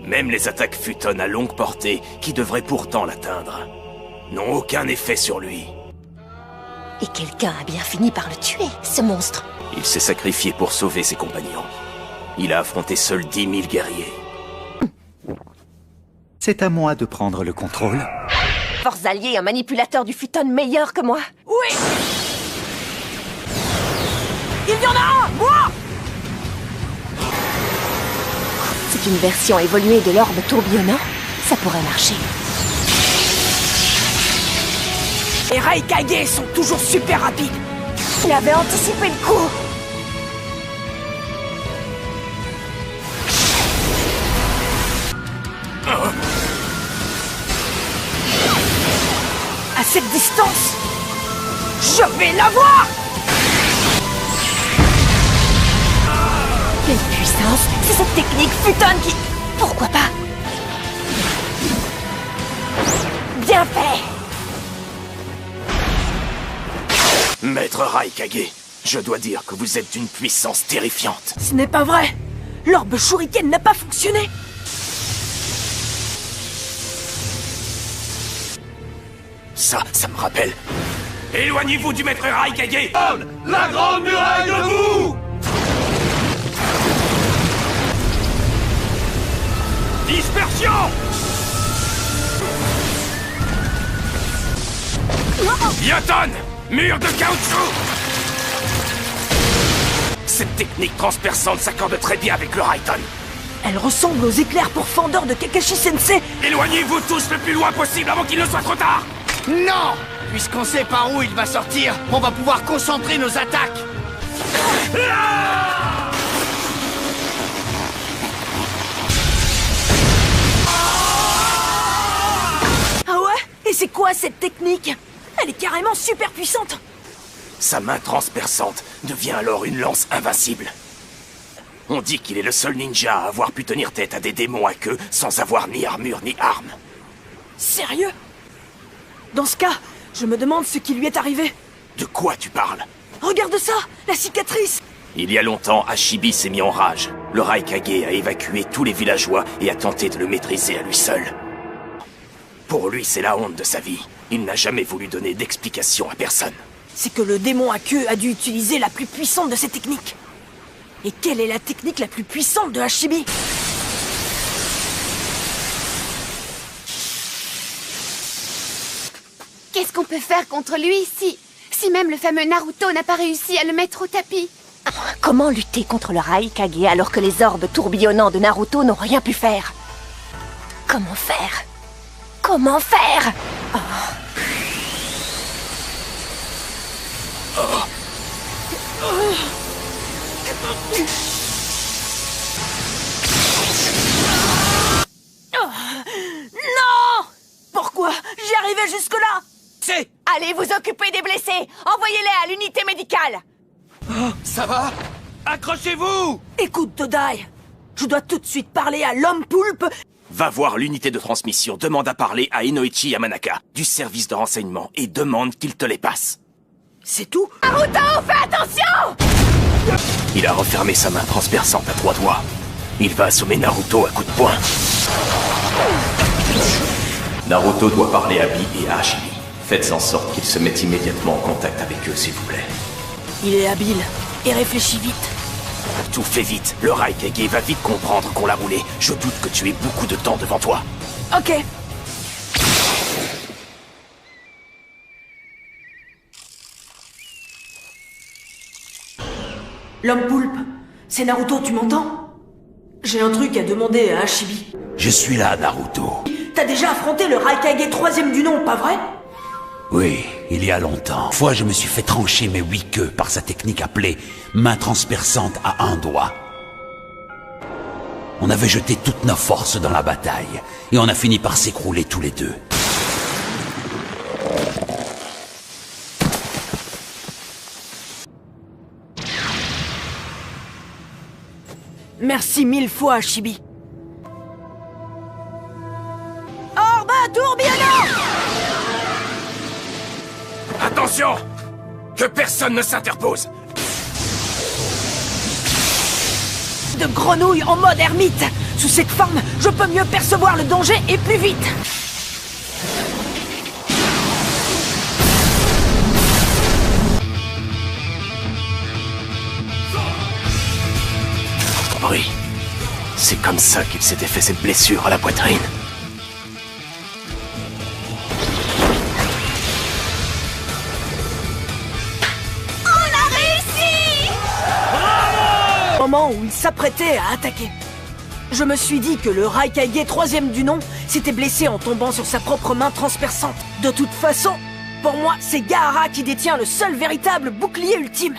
Même les attaques Futon à longue portée, qui devraient pourtant l'atteindre, n'ont aucun effet sur lui. Et quelqu'un a bien fini par le tuer, ce monstre. Il s'est sacrifié pour sauver ses compagnons. Il a affronté seul 10 000 guerriers. C'est à moi de prendre le contrôle. Force alliée, un manipulateur du Futon meilleur que moi. Oui! Il y en a un! Moi! C'est une version évoluée de l'orbe tourbillonnant. Ça pourrait marcher. Les Raikage sont toujours super rapides. Il avait anticipé le coup. À cette distance, je vais l'avoir! Quelle puissance! C'est cette technique Futon qui... Pourquoi pas? Bien fait! Maître Raikage, je dois dire que vous êtes d'une puissance terrifiante. Ce n'est pas vrai! L'orbe Shuriken n'a pas fonctionné! Ça me rappelle. Éloignez-vous du maître Raikage! La grande muraille debout! Dispersion! Yoton! Mur de caoutchouc! Cette technique transperçante s'accorde très bien avec le Raiton. Elle ressemble aux éclairs pourfendeurs de Kakashi Sensei! Éloignez-vous tous le plus loin possible avant qu'il ne soit trop tard! Non! Puisqu'on sait par où il va sortir, on va pouvoir concentrer nos attaques! Ah ouais? Et c'est quoi cette technique? Elle est carrément super puissante! Sa main transperçante devient alors une lance invincible. On dit qu'il est le seul ninja à avoir pu tenir tête à des démons à queue sans avoir ni armure ni arme. Sérieux? Dans ce cas, je me demande ce qui lui est arrivé. De quoi tu parles? Regarde ça! La cicatrice! Il y a longtemps, Hashibi s'est mis en rage. Le Raikage a évacué tous les villageois et a tenté de le maîtriser à lui seul. Pour lui, c'est la honte de sa vie. Il n'a jamais voulu donner d'explication à personne. C'est que le démon à queue a dû utiliser la plus puissante de ses techniques. Et quelle est la technique la plus puissante de Hashibi? Qu'est-ce qu'on peut faire contre lui si même le fameux Naruto n'a pas réussi à le mettre au tapis? Comment lutter contre le Raikage alors que les orbes tourbillonnants de Naruto n'ont rien pu faire? Comment faire? Comment faire? Non! Pourquoi? J'y arrivais jusque-là! C'est... Allez vous occuper des blessés! Envoyez-les à l'unité médicale! Ça va? Accrochez-vous! Écoute, Todai, je dois tout de suite parler à l'homme poulpe. Va voir l'unité de transmission, demande à parler à Inoichi Yamanaka, du service de renseignement, et demande qu'il te les passe. C'est tout? Naruto, fais attention! Il a refermé sa main transperçante à 3 doigts. Il va assommer Naruto à coups de poing. Naruto doit parler à Bi et à Hashibi. Faites en sorte qu'ils se mettent immédiatement en contact avec eux, s'il vous plaît. Il est habile et réfléchit vite. Tout fait vite. Le Raikage va vite comprendre qu'on l'a roulé. Je doute que tu aies beaucoup de temps devant toi. Ok. L'homme poulpe, c'est Naruto, tu m'entends? J'ai un truc à demander à Hashibi. Je suis là, Naruto. T'as déjà affronté le Raikage 3e du nom, pas vrai? Oui, il y a longtemps. Une fois, je me suis fait trancher mes 8 queues par sa technique appelée main transperçante à un doigt. On avait jeté toutes nos forces dans la bataille, et on a fini par s'écrouler tous les deux. Merci 1000 fois, Hashibi. Orbe tourbillonnant! Attention! Que personne ne s'interpose! De grenouille en mode ermite! Sous cette forme, je peux mieux percevoir le danger et plus vite. Oui, c'est comme ça qu'il s'était fait cette blessure à la poitrine. Au moment où il s'apprêtait à attaquer, je me suis dit que le Raikage 3e du nom s'était blessé en tombant sur sa propre main transperçante. De toute façon, pour moi, c'est Gaara qui détient le seul véritable bouclier ultime.